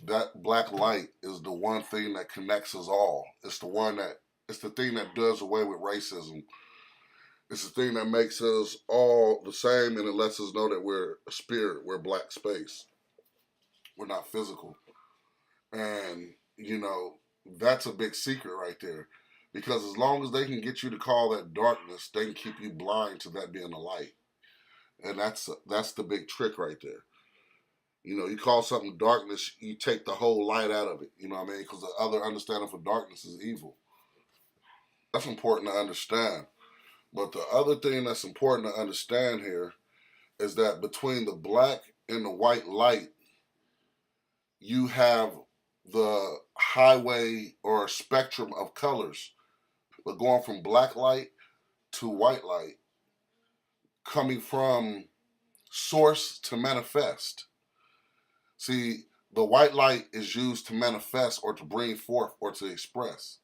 that black light is the one thing that connects us all. It's the thing that does away with racism. It's the thing that makes us all the same, and it lets us know that we're a spirit, we're black space, we're not physical. And, that's a big secret right there. Because as long as they can get you to call that darkness, they can keep you blind to that being a light. And that's the big trick right there. You call something darkness, you take the whole light out of it. You know what I mean? Because the other understanding for darkness is evil. That's important to understand. But the other thing that's important to understand here is that between the black and the white light, you have the highway or spectrum of colors. But going from black light to white light, coming from source to manifest. See, the white light is used to manifest or to bring forth or to express.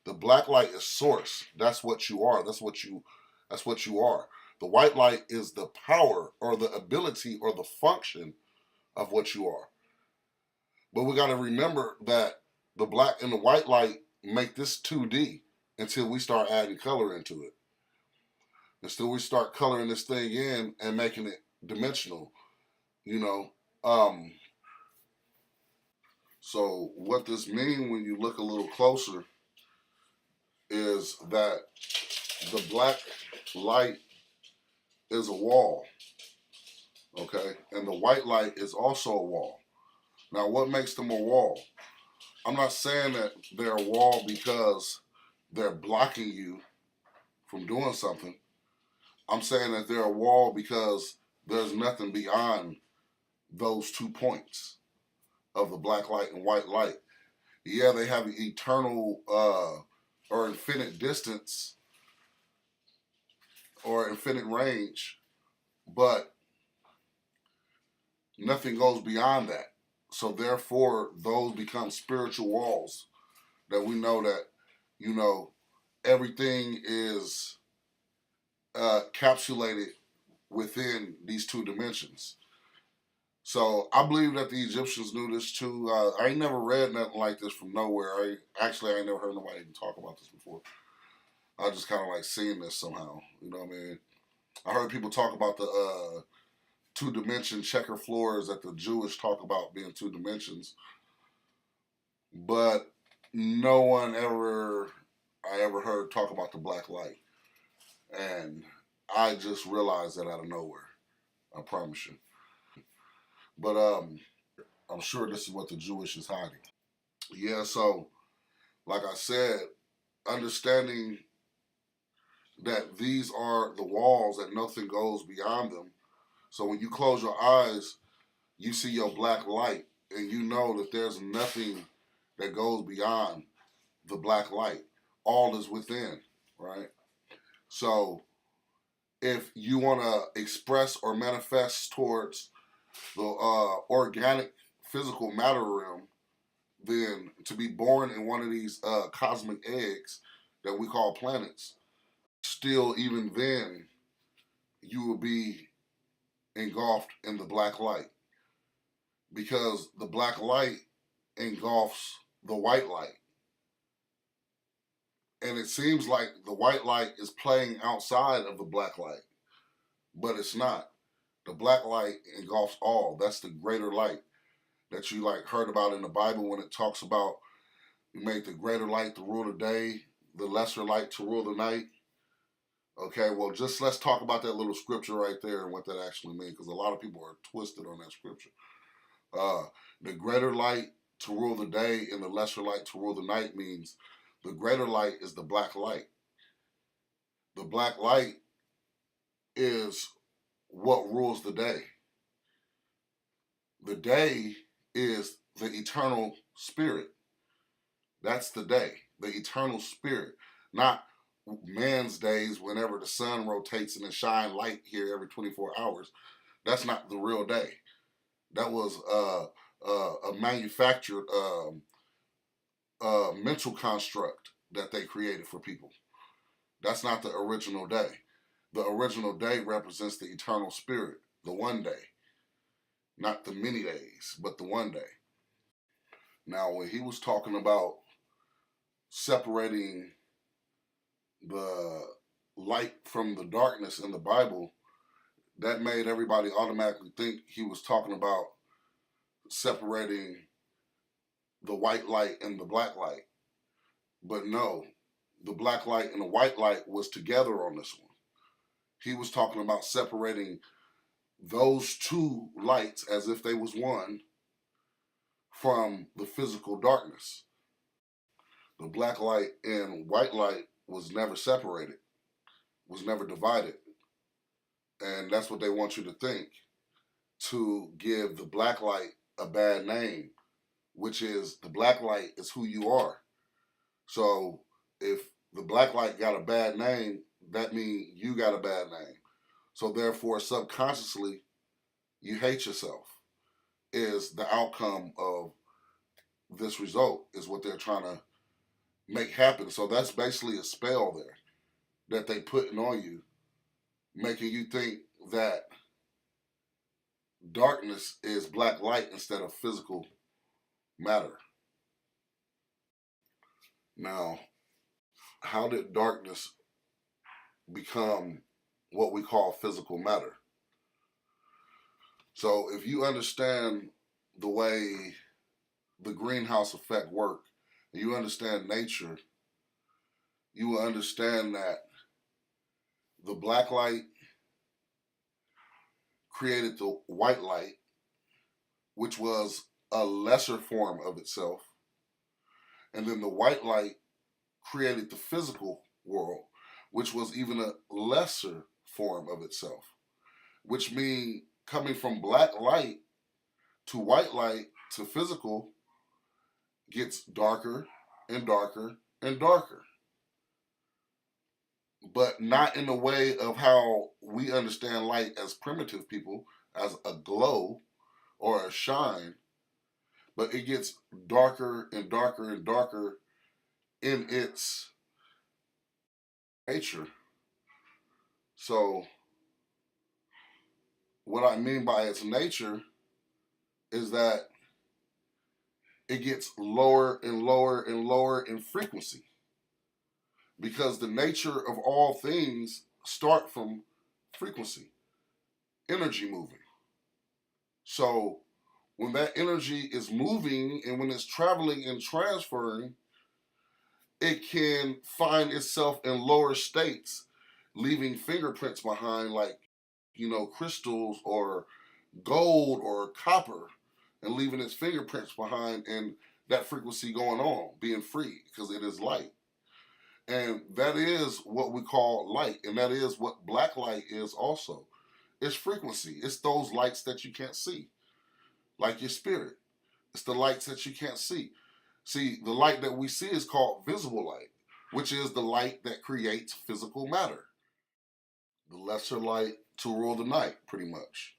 The black light is source. That's what you are. That's what you are. The white light is the power or the ability or the function of what you are. But we got to remember that the black and the white light make this 2D until we start adding color into it. Until we start coloring this thing in and making it dimensional, you know. So what this means when you look a little closer is that the black light is a wall, okay? And the white light is also a wall. Now, what makes them a wall? I'm not saying that they're a wall because they're blocking you from doing something. I'm saying that they're a wall because there's nothing beyond those 2 points of the black light and white light. Yeah, they have eternal or infinite distance or infinite range, but nothing goes beyond that. So therefore, those become spiritual walls that we know that, everything is capsulated within these 2 dimensions. So I believe that the Egyptians knew this too. I ain't never read nothing like this from nowhere. I ain't never heard nobody even talk about this before. I just kind of like seeing this somehow. You know what I mean? I heard people talk about the 2 dimension checker floors that the Jewish talk about being 2 dimensions, but no one I ever heard talk about the black light, and I just realized that out of nowhere. I promise you. But I'm sure this is what the Jewish is hiding. Yeah, so like I said, understanding that these are the walls that nothing goes beyond them. So when you close your eyes, you see your black light, and you know that there's nothing that goes beyond the black light. All is within, right? So if you want to express or manifest towards the organic physical matter realm, then to be born in one of these cosmic eggs that we call planets, still even then you will be engulfed in the black light because the black light engulfs the white light. And it seems like the white light is playing outside of the black light, but it's not. The black light engulfs all. That's the greater light that you like heard about in the Bible when it talks about you make the greater light to rule the day, the lesser light to rule the night. Okay, well, just let's talk about that little scripture right there and what that actually means, because a lot of people are twisted on that scripture. Uh, the greater light to rule the day and the lesser light to rule the night means the greater light is the black light. The black light is what rules the day. The day is the eternal spirit. That's the day, the eternal spirit, not man's days whenever the sun rotates and it shine light here every 24 hours. That's not the real day. That was a manufactured mental construct that they created for people. That's not the original day. The original day represents the eternal spirit, the one day, not the many days, but the one day. Now, when he was talking about separating the light from the darkness in the Bible, that made everybody automatically think he was talking about separating the white light and the black light. But no, the black light and the white light was together on this one. He was talking about separating those two lights as if they was one from the physical darkness. The black light and white light was never separated, was never divided. And that's what they want you to think, to give the black light a bad name, which is the black light is who you are. So if the black light got a bad name, that means you got a bad name. So therefore, subconsciously, you hate yourself, is the outcome of this result, is what they're trying to make happen. So that's basically a spell there that they putting on you, making you think that darkness is black light instead of physical matter. Now, how did darkness become what we call physical matter? So if you understand the way the greenhouse effect work, and you understand nature, you will understand that the black light created the white light, which was a lesser form of itself. And then the white light created the physical world, which was even a lesser form of itself. Which means coming from black light to white light to physical gets darker and darker and darker. But not in the way of how we understand light as primitive people, as a glow or a shine, but it gets darker and darker and darker in its nature. So what I mean by its nature is that it gets lower and lower and lower in frequency, because the nature of all things start from frequency, energy moving. So when that energy is moving and when it's traveling and transferring, it can find itself in lower states, leaving fingerprints behind, like, crystals or gold or copper, and leaving its fingerprints behind, and that frequency going on, being free, because it is light. And that is what we call light, and that is what black light is also. It's frequency. It's those lights that you can't see, like your spirit. It's the lights that you can't see. See, the light that we see is called visible light, which is the light that creates physical matter. The lesser light to rule the night, pretty much.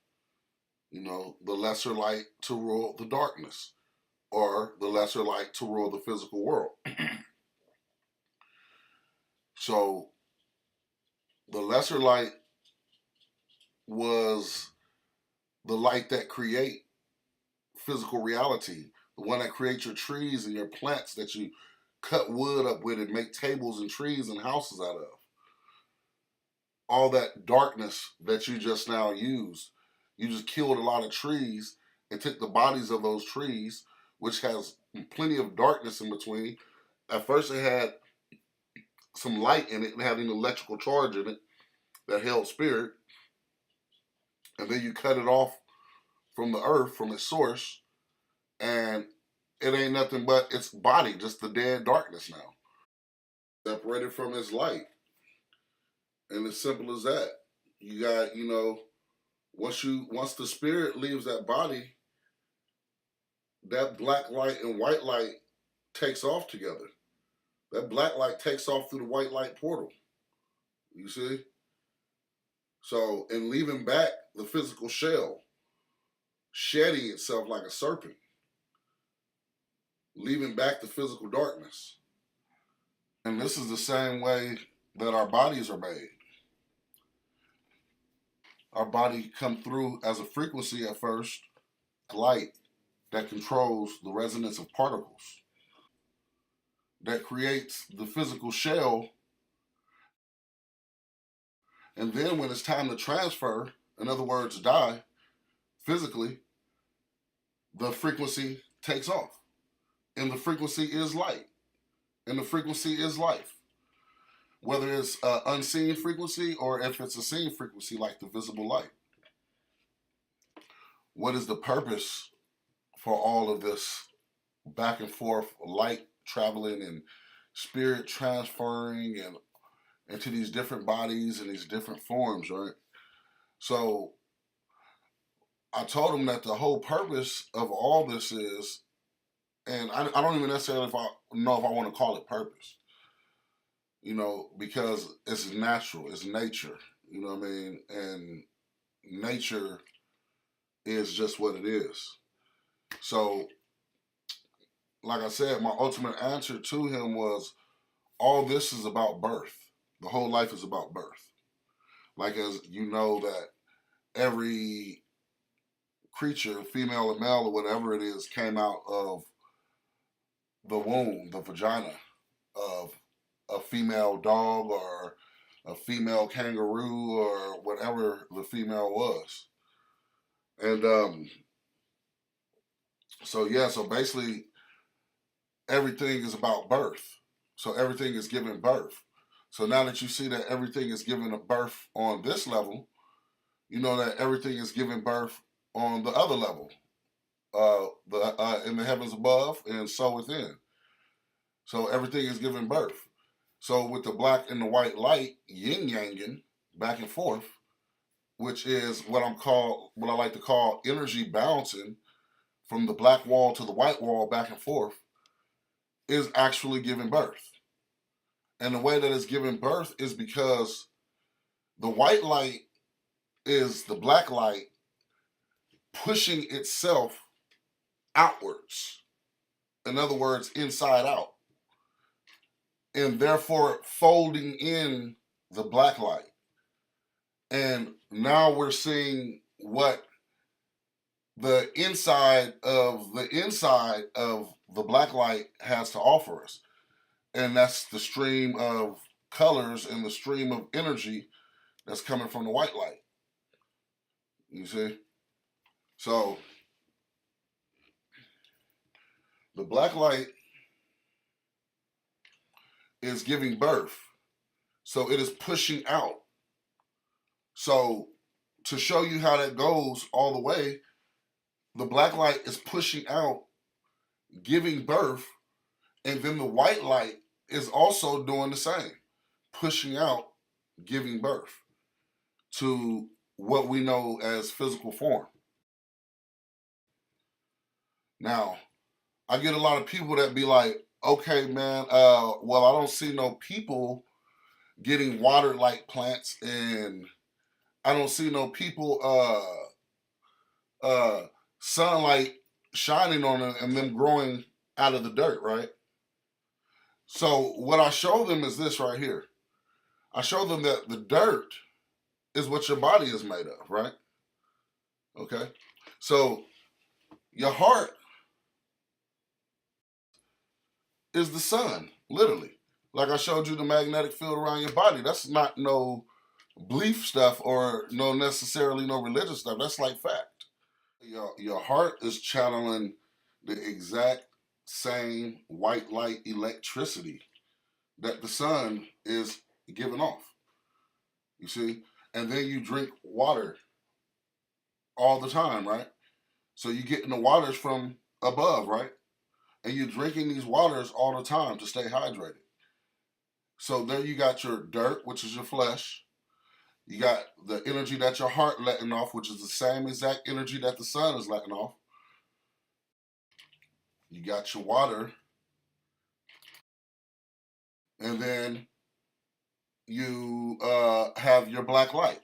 The lesser light to rule the darkness, or the lesser light to rule the physical world. So the lesser light was the light that create physical reality, the one that creates your trees and your plants that you cut wood up with and make tables and trees and houses out of. All that darkness that you just now used, you just killed a lot of trees and took the bodies of those trees, which has plenty of darkness in between. At first it had some light in it and had an electrical charge in it that held spirit. And then you cut it off from the earth, from its source, and it ain't nothing but its body, just the dead darkness now. Separated from its light. And as simple as that. You got, once the spirit leaves that body, that black light and white light takes off together. That black light takes off through the white light portal. You see? So, in leaving back the physical shell, shedding itself like a serpent, leaving back the physical darkness. And this is the same way that our bodies are made. Our body come through as a frequency at first, light, that controls the resonance of particles, that creates the physical shell. And then when it's time to transfer, in other words, die physically, the frequency takes off. And the frequency is light. And the frequency is life. Whether it's an unseen frequency or if it's a seen frequency like the visible light. What is the purpose for all of this back and forth light traveling and spirit transferring and into these different bodies and these different forms, right? So I told him that the whole purpose of all this is, and I don't even necessarily know if I want to call it purpose, because it's natural, it's nature, you know what I mean? And nature is just what it is. So, like I said, my ultimate answer to him was all this is about birth. The whole life is about birth. Like, as you know, that every creature, female or male or whatever it is, came out of the womb, the vagina of a female dog or a female kangaroo or whatever the female was. And so basically everything is about birth. So everything is giving birth. So now that you see that everything is giving a birth on this level, you know that everything is giving birth on the other level, in the heavens above and so within. So everything is giving birth. So with the black and the white light, yin yanging back and forth, which is what I like to call energy bouncing from the black wall to the white wall back and forth, is actually giving birth. And the way that it's giving birth is because the white light is the black light pushing itself outwards. In other words, inside out. And therefore folding in the black light. And now we're seeing what the inside of the black light has to offer us. And that's the stream of colors and the stream of energy that's coming from the white light. You see? So the black light is giving birth. So it is pushing out. So to show you how that goes all the way, the black light is pushing out, giving birth, and then the white light is also doing the same, pushing out, giving birth to what we know as physical form. Now, I get a lot of people that be like, okay, man, well, I don't see no people getting watered like plants, and I don't see no people sunlight shining on them and them growing out of the dirt, right? So what I show them is this right here. I show them that the dirt is what your body is made of, right? Okay? So your heart is the sun, literally. Like I showed you the magnetic field around your body. That's not no belief stuff or no necessarily no religious stuff. That's like fact. Your heart is channeling the exact same white light electricity that the sun is giving off. You see? And then you drink water all the time, right? So you're getting the waters from above, right? And you're drinking these waters all the time to stay hydrated. So there you got your dirt, which is your flesh. You got the energy that your heart letting off, which is the same exact energy that the sun is letting off. You got your water. And then you have your black light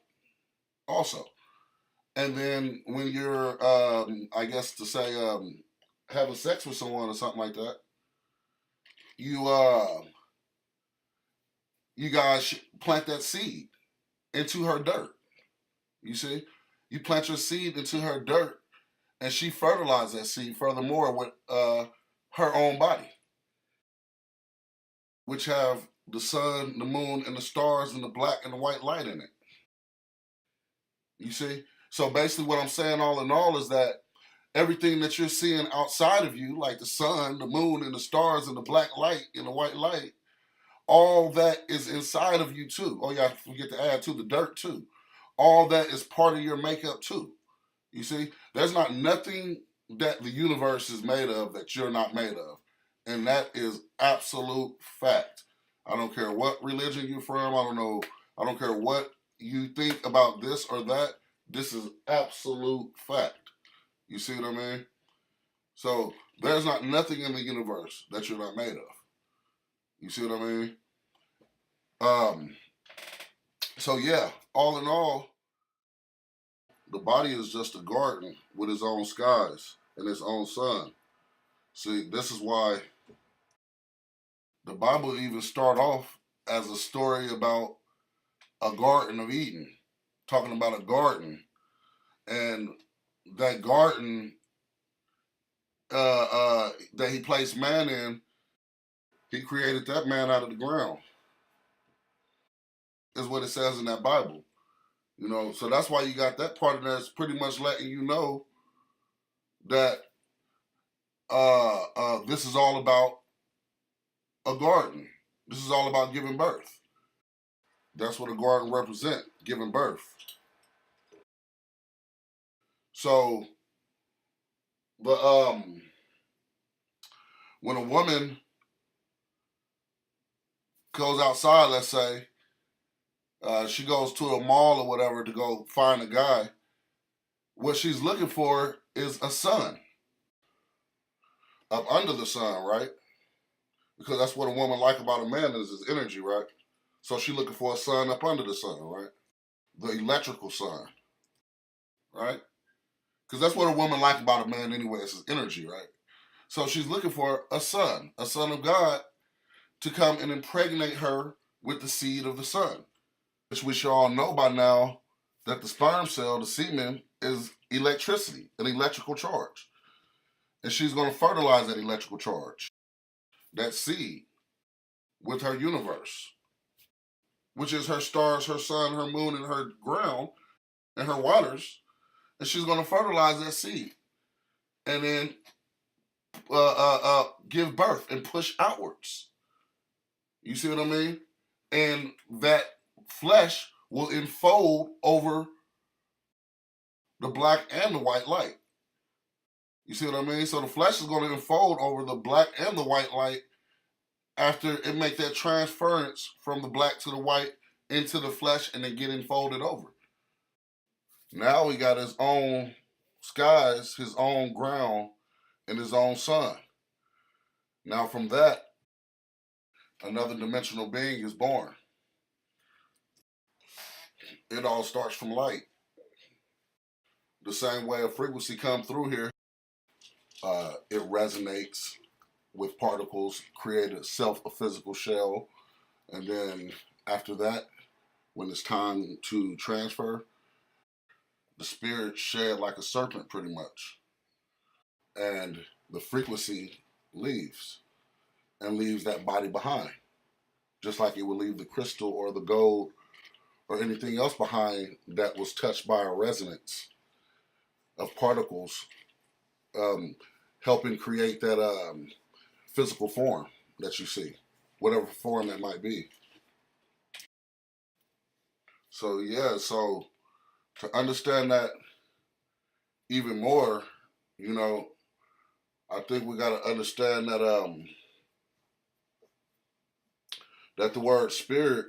also. And then when you're, I guess to say, having sex with someone or something like that, you guys plant that seed into her dirt. You see, you plant your seed into her dirt, and she fertilized that seed furthermore with her own body, which have the sun, the moon, and the stars, and the black and the white light in it. You see? So basically, what I'm saying, all in all, is that everything that you're seeing outside of you, like the sun, the moon, and the stars, and the black light and the white light, all that is inside of you too. Oh, yeah, I forget to add to the dirt too. All that is part of your makeup too. You see, there's not nothing that the universe is made of that you're not made of. And that is absolute fact. I don't care what religion you're from. I don't care what you think about this or that. This is absolute fact. You see what I mean? So there's not nothing in the universe that you're not made of. You see what I mean? Um, so yeah, all in all, the body is just a garden with its own skies and its own sun. See, this is why the Bible even start off as a story about a garden of Eden, talking about a garden, and that garden that he placed man in, he created that man out of the ground. Is what it says in that Bible. You know, so that's why you got that part of that's pretty much letting you know that this is all about a garden. This is all about giving birth. That's what a garden represents, giving birth. So the when a woman goes outside, let's say, she goes to a mall or whatever to go find a guy, what she's looking for is a son up under the sun, right? Because that's what a woman like about a man is his energy, right? So she's looking for a sun up under the sun, right? The electrical sun, right? Because that's what a woman like about a man anyway, is his energy, right? So she's looking for a son of God, to come and impregnate her with the seed of the sun. Which we should all know by now that the sperm cell, the semen, is electricity, an electrical charge. And she's going to fertilize that electrical charge, that seed, with her universe, which is her stars, her sun, her moon, and her ground, and her waters. And she's going to fertilize that seed and then give birth and push outwards. You see what I mean? And that flesh will enfold over the black and the white light. You see what I mean? So the flesh is going to unfold over the black and the white light after it make that transference from the black to the white into the flesh and then get enfolded over. Now he got his own skies, his own ground, and his own sun. Now from that, another dimensional being is born. It all starts from light. The same way a frequency come through here, it resonates with particles, create a physical shell, and then after that, when it's time to transfer, the spirit shed like a serpent pretty much, and the frequency leaves and leaves that body behind, just like it would leave the crystal or the gold or anything else behind that was touched by a resonance of particles, helping create that physical form that you see, whatever form that might be. So yeah, so to understand that even more, you know, I think we got to understand that the word spirit,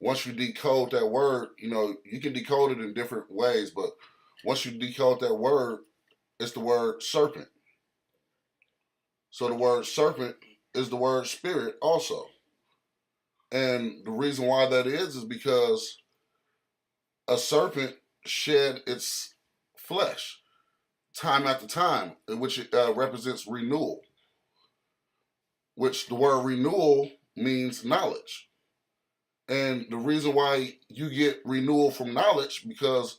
once you decode that word, you know, you can decode it in different ways, but once you decode that word, it's the word serpent. So the word serpent is the word spirit also. And the reason why that is because a serpent shed its flesh time after time, which represents renewal, which the word renewal means knowledge. And the reason why you get renewal from knowledge, because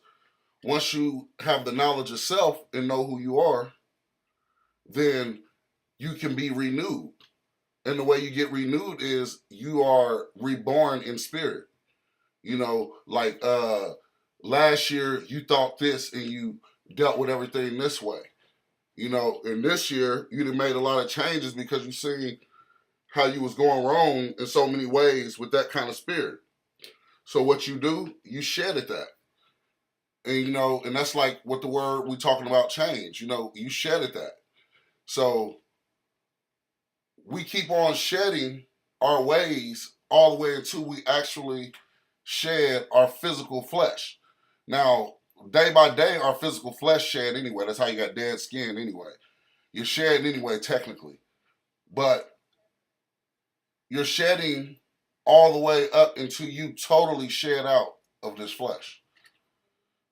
once you have the knowledge of self and know who you are, then you can be renewed. And the way you get renewed is you are reborn in spirit. You know, like last year you thought this and you dealt with everything this way. You know, and this year you done made a lot of changes because you seen how you was going wrong in so many ways with that kind of spirit. So what you do, you shed at that. And you know, and that's like what the word we talking about change. You know, you shed at that. So we keep on shedding our ways all the way until we actually shed our physical flesh. Now, day by day, our physical flesh shed anyway. That's how you got dead skin anyway. You're shedding anyway, technically. But you're shedding all the way up until you totally shed out of this flesh.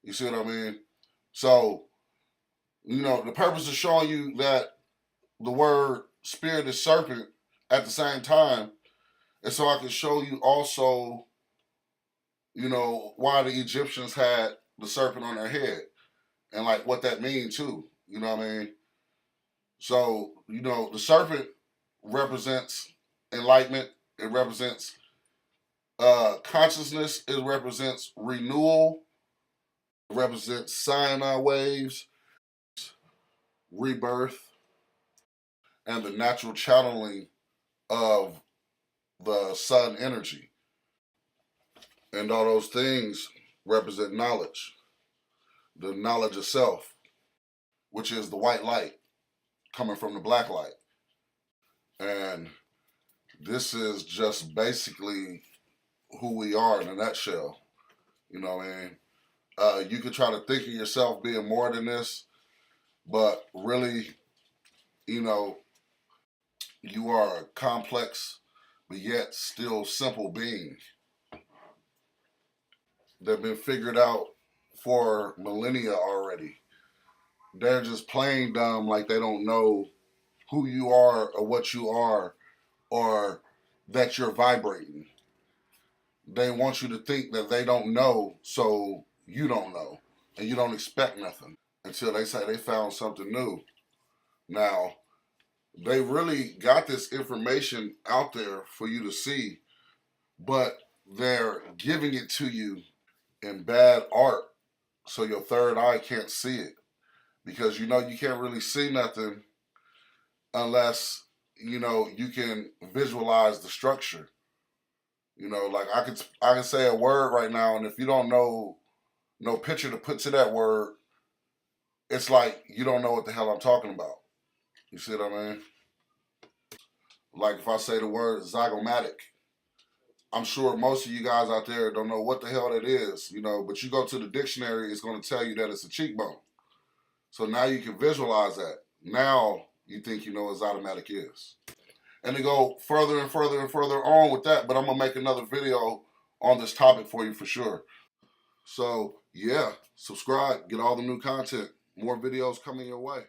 You see what I mean? So, you know, the purpose of showing you that the word spirit is serpent at the same time is so I can show you also, you know, why the Egyptians had the serpent on their head and like what that means too. You know what I mean? So, you know, the serpent represents enlightenment. It represents consciousness. It represents renewal. It represents Sinai waves, rebirth, and the natural channeling of the sun energy. And all those things represent knowledge, the knowledge of self, which is the white light coming from the black light. And this is just basically who we are in a nutshell. You know what I mean? You could try to think of yourself being more than this, but really, you know, you are a complex, but yet still simple being that have been figured out for millennia already. They're just plain dumb, like they don't know who you are or what you are or that you're vibrating. They want you to think that they don't know, so you don't know. And you don't expect nothing until they say they found something new. Now, they really got this information out there for you to see, but they're giving it to you in bad art so your third eye can't see it. Because you know you can't really see nothing unless, you know, you can visualize the structure. You know, like I can say a word right now, and if you don't know no picture to put to that word, it's like you don't know what the hell I'm talking about. You see what I mean? Like if I say the word zygomatic, I'm sure most of you guys out there don't know what the hell that is, you know, but you go to the dictionary, it's going to tell you that it's a cheekbone. So now you can visualize that. Now you think you know what zygomatic is. And to go further and further and further on with that, but I'm going to make another video on this topic for you for sure. So, yeah, subscribe, get all the new content. More videos coming your way.